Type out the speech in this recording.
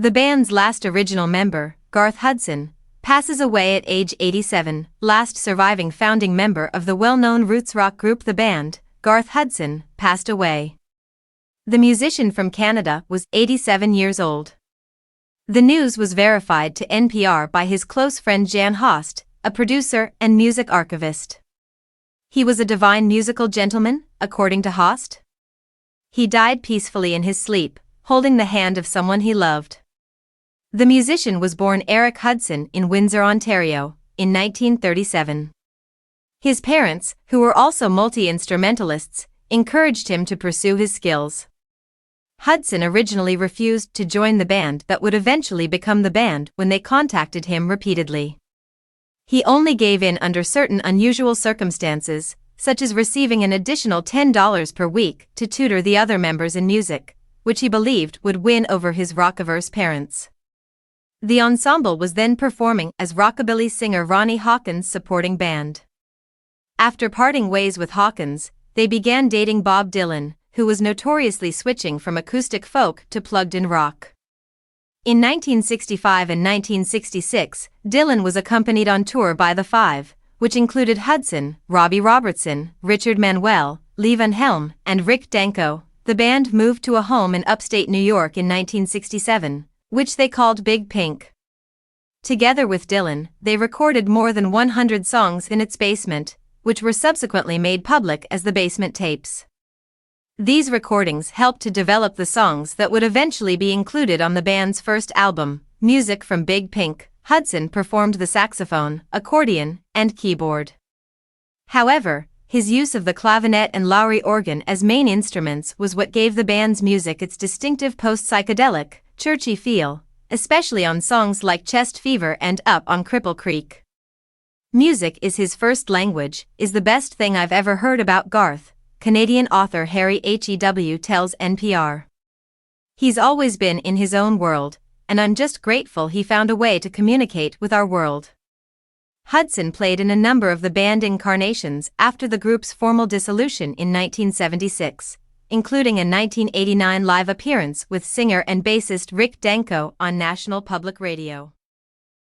The band's last original member, Garth Hudson, passes away at age 87, last surviving founding member of the well-known roots rock group The Band, Garth Hudson, passed away. The musician from Canada was 87 years old. The news was verified to NPR by his close friend Jan Host, a producer and music archivist. He was a divine musical gentleman, according to Host. He died peacefully in his sleep, holding the hand of someone he loved. The musician was born Eric Hudson in Windsor, Ontario, in 1937. His parents, who were also multi-instrumentalists, encouraged him to pursue his skills. Hudson originally refused to join the band that would eventually become the band when they contacted him repeatedly. He only gave in under certain unusual circumstances, such as receiving an additional $10 per week to tutor the other members in music, which he believed would win over his rock-averse parents. The ensemble was then performing as rockabilly singer Ronnie Hawkins' supporting band. After parting ways with Hawkins, they began dating Bob Dylan, who was notoriously switching from acoustic folk to plugged-in rock. In 1965 and 1966, Dylan was accompanied on tour by The Five, which included Hudson, Robbie Robertson, Richard Manuel, Lee Van Helm, and Rick Danko. The band moved to a home in upstate New York in 1967, which they called Big Pink. Together with Dylan, they recorded more than 100 songs in its basement, which were subsequently made public as the Basement Tapes. These recordings helped to develop the songs that would eventually be included on the band's first album, Music from Big Pink. Hudson performed the saxophone, accordion, and keyboard. However, his use of the clavinet and Lowrey organ as main instruments was what gave the band's music its distinctive post-psychedelic, churchy feel, especially on songs like Chest Fever and Up on Cripple Creek. Music is his first language, is the best thing I've ever heard about Garth, Canadian author Harry Hew tells NPR. He's always been in his own world, and I'm just grateful he found a way to communicate with our world. Hudson played in a number of the band incarnations after the group's formal dissolution in 1976, including a 1989 live appearance with singer and bassist Rick Danko on National Public Radio.